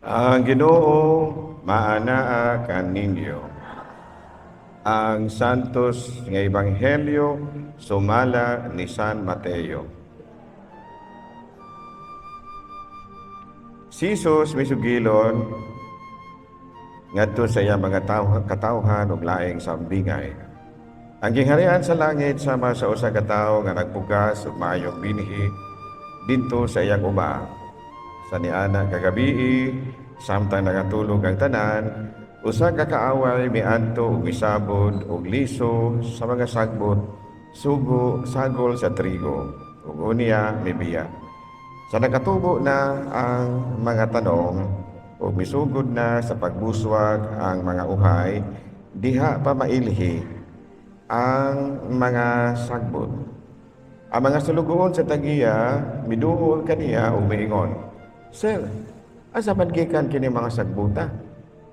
Ang Ginoo maanaa kaninyo. Ang Santos nga Ebanghelyo sumala ni San Mateo. Si Jesus misugilon ngadto sa iya mga katawhan ug laing sambingay. Ang gingharian sa langit sama sa usa ka tawo nga nagpugas ug maayong binhi didto sa iyang uma. Sa niana kagabi, samtang nagatulog ang tanan, usa ka kaaway miadto ug misabod og liso sa mga sagbot, sugo, sagol sa trigo, ug unya mibiya. Sa nakatubo na ang mga tanong ug misugod na sa pagbuswag ang mga uhay, diha pa mailhi ang mga sagbot. Ang mga sulugoon sa tagiya miduol kaniya ug miingon, "Sir, asa man gikan kini mga sagbuta?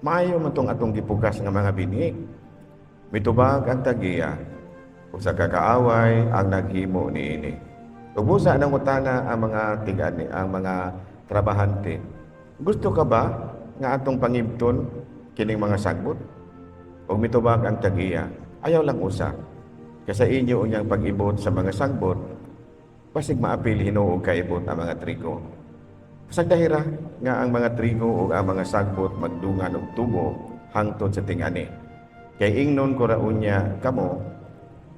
Maayo man tong atong gipugas nga mga binhi." Mitubag ang tagiya, ug sa kakaaway ang naghimo niini. Ug busa nang utana ang mga tigani, ang mga trabahante, "Gusto ka ba nga atong pangibton kining mga sagbot?" Ug mitubag ang tagiya, "Ayaw lang usa. Kasa inyo unyang pag-ibot sa mga sagbot, basig maapil hinuog kaibot ang mga trigo." Sagdahira nga ang mga trigo o ang mga sagbot magdungan og tubo hangtod sa tingani. Kay ingnon ko raunya kamo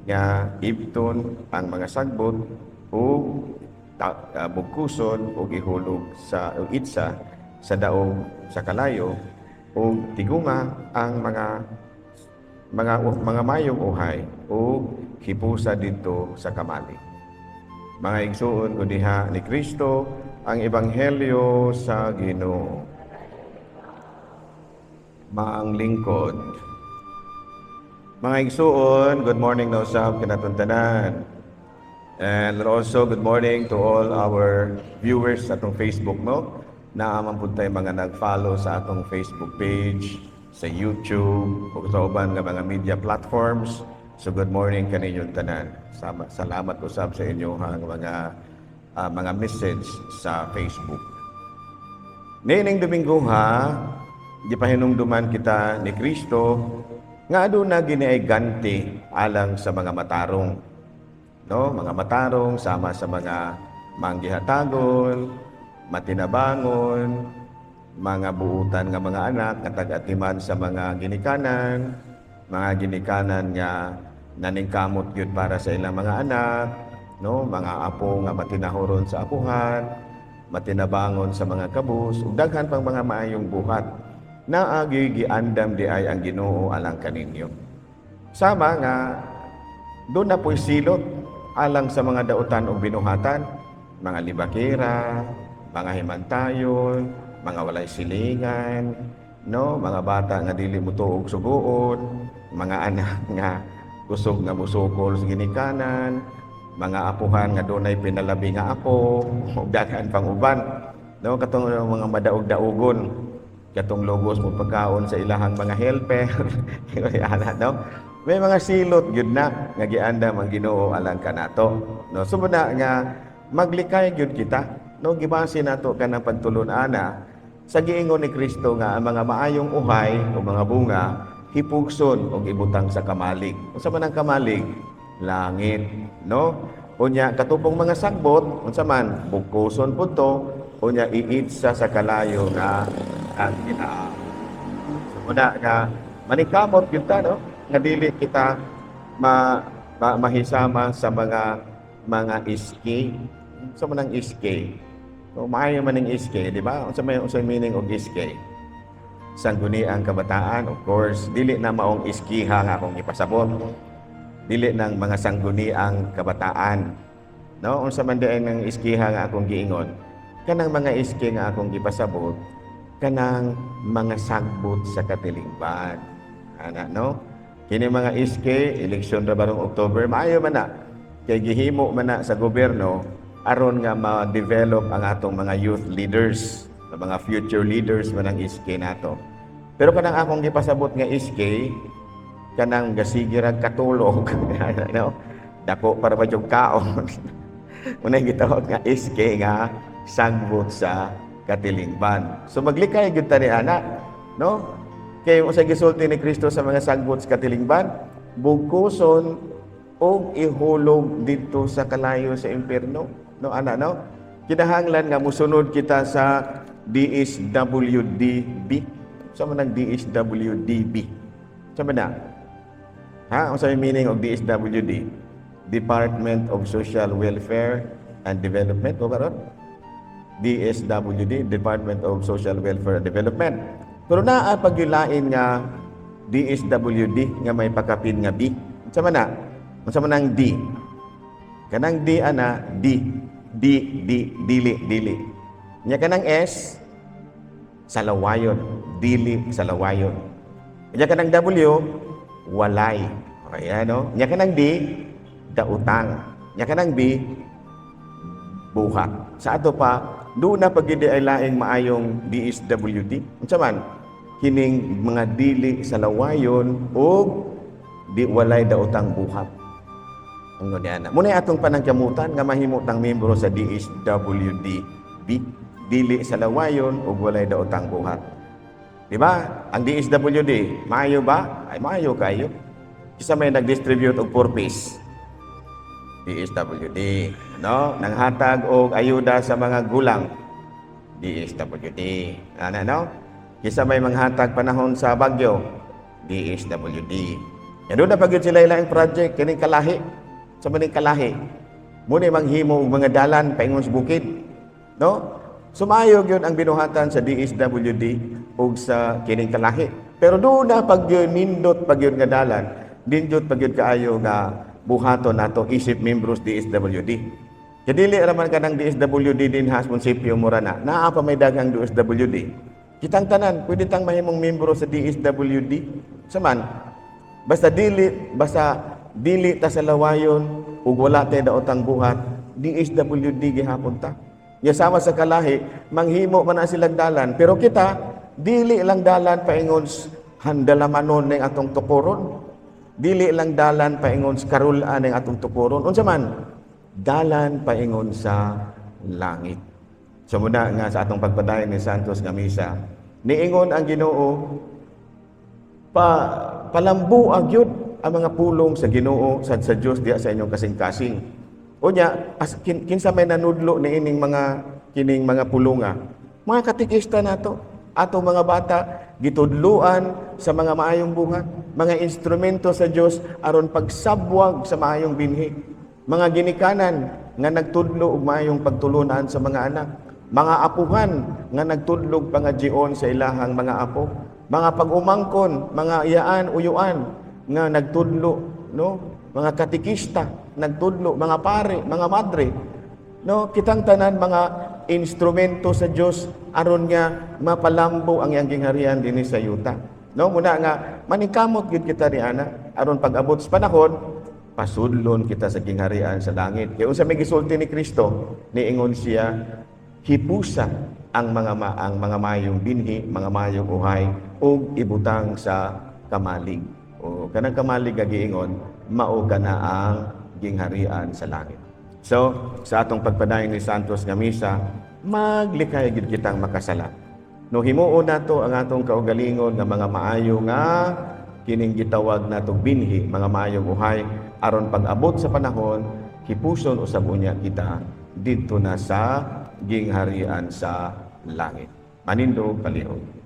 nga ibton ang mga sagbot o bugkuson o ihulog sa itsa sa daog sa kalayo o tiguma ang mga mayong uhay o hipusa dito sa kamali. Mga igsuon ko diha ni Kristo ang Ebanghelyo sa Ginoo. Maang lingkod. Mga igsuon, good morning na usab kanatong tanan. And also good morning to all our viewers sa atong Facebook mo. Naaman po tayo mga nag-follow sa atong Facebook page, sa YouTube, o sa uban nga mga media platforms. So good morning kaninyong tanan. Salamat usab sa inyong mga message sa Facebook. Nining Domingo ha, di pa hinumduman kita ni Kristo nga aduna giniay ganti alang sa mga matarong. No, mga matarong sama sa mga manggihatagon, matinabangon, mga buutan nga mga anak nga tagatiman sa mga ginikanan nga naningkamot gyud para sa ilang mga anak, no, mga apo nga matinahoron sa apuhan, matinabangon sa mga kabus, ug daghan pang mga maayong buhat. Naagi giandam di ay ang Ginoo alang kaninyo. Sama nga doon na po'y silot alang sa mga dautan o binuhatan, mga libakira, mga himantayon, mga walay silingan, no, mga bata nga dili mutuog suguon, mga anak nga kusog nga musukol sa ginikanan, mga apuhan nga dunay pinalabi nga apo, ug daghan pang uban, no, katong mga madaog-daogon, katong logos mo pagkaon sa ilahang mga helper, no. May mga silot gyud na nga giandam ang Ginoo alang kanato, no. Sumuna nga maglikay gyud kita, no, gibase nato kanang pagtulon-ana sa giingon ni Kristo nga ang mga maayong uhay o mga bunga hipugson o ibutang sa kamalig. Unsa man ang kamalig? Langit, no? Unya katubong mga sagbot, unsa man bugkuson pud to, unya iitsa sa kalayo nga ang Ginoo. Sumuna nga manikamot gyud ta, no? Nga dili kita mahisama sa mga iski. Unsa man ang iski? So, maayo man ang iski, di ba? Unsa meaning og iski? Sangguniang kabataan, of course, dili na maong iskiha nga akong ipasabot. Dili nang mga sangguniang kabataan. No, unsa man diay ng iskiha nga akong giingon? Kanang mga iski nga akong ipasabot, kanang mga sagbot sa katilingban. Ana, no? Kini mga iski, eleksyon ra barong October, maayo man na. Kay gihimo man na sa gobyerno aron nga ma-develop ang atong mga youth leaders, sa mga future leaders man ang iski nato. Pero kanang akong gipasabot nga iski, kanang gasigirag katulog, no? Dako para ba yung kaon. Unay gitawag nga iski nga sagbot sa katilingban. So maglikay gyud ta ni ana, no? Kay usa gisulti ni Kristo sa mga sagbot sa katilingban, bugkuson og ihulog dito sa kalayo sa impierno, no ana, no? Kinahanglan nga musunod kita sa DSWDB. Sa man ang DSWDB? Sa man na? Ha? Ang sabi meaning of DSWD? Department of Social Welfare and Development. O ba ron? DSWD, Department of Social Welfare and Development. Pero naa pagyulain nga DSWD nga may pakapin nga B. Sa man na? Sa man ang D? Kanang D ana, dili. Nya kanang S, salawayon, dili salawayon. Nya kanang W, walay. Okay, ano? Nya kanang D, dautang. Nya kanang B, buhat. Sa ato pa, doon na pagidi ay laing maayong DSWD. Unsa man? Kining mga dili salawayon o di walay dautang buhat. Ang niana. Muna atong panangkamutan nga mahimutang membro sa DSWD-B, dili salawayon ug walay daotang buhat. Di ba? Ang DSWD, maayo ba? Ay maayo kayo. Kisa may nag-distribute og 4-piece. DSWD, no? Nanghatag og ayuda sa mga gulang. DSWD. Ano, no? Kisa may manghatag panahon sa bagyo. DSWD. Yan doon na pag-yun sila ilang project, kining kalahi. Sa maning kalahi, muna manghimo og mga dalan paingon sa bukid, no? Sumayog yun ang binuhatan sa DSWD ug sa kining kalahi. Pero doon na pag yun nindot pag yun nga dalan, nindot pag yun kaayo nga buhaton nato isip membros DSWD. Kadili raman ka ng DSWD din has munisipyo mura na. Naa pa may daghang DSWD. Kitang tanan, pwede tang mahimong membro sa DSWD. Saman, basta dili ta sa lawayon ug wala tay daotang buhat, DSWD gihapon ta. Ya sama sa kalahi, manghimo man na silang dalan, pero kita dili lang dalan paingon handalamanon ning atong tukuron. Dili lang dalan paingon karulaan ning atong tukuron. Unsa man? Dalan paingon sa langit. So muna nga sa atong pagpadayon ni Santos nga misa, niingon ang Ginoo palambuag yun ang mga pulong sa Ginoo sa Dios diya sa inyong kasing-kasing. Unya, kinsa may nanudlo ni ining kining mga pulunga. Mga katikista nato, ato mga bata gitudluan sa mga maayong buhat, mga instrumento sa Dios aron pagsabwag sa maayong binhi. Mga ginikanan nga nagtudlo og maayong pagtulunan sa mga anak, mga apuhan nga nagtudlog pangadjion sa ilahang mga apo, mga pag-umangkon, mga iyaan, uyuan nga nagtudlo, no? Mga katikista nagtudlo, mga pare, mga madre, no? Kitang tanan mga instrumento sa Dios aron nga mapalambo ang iyang gingharian dinhi sa yuta. No, muna nga manikamot gid kita ni ana aron pag-abot sa panahon pasudlon kita sa gingharian sa langit. Kay unsa may gisulti ni Kristo, niingon siya hipusa ang mga mayong binhi, mga mayong uhay ug ibutang sa kamalig. O kanang kamalig nga giingon, mao kana ang gingharian sa langit. So, sa atong pagpadayon ni Santos nga misa, maglikay gid kitang makasala. No himuon nato ang atong kaugalingon nga mga maayo nga kining gitawag natong binhi, mga maayong uhay aron pag-abot sa panahon hipuson usab unya kita didto na sa gingharian sa langit. Manindog palihog.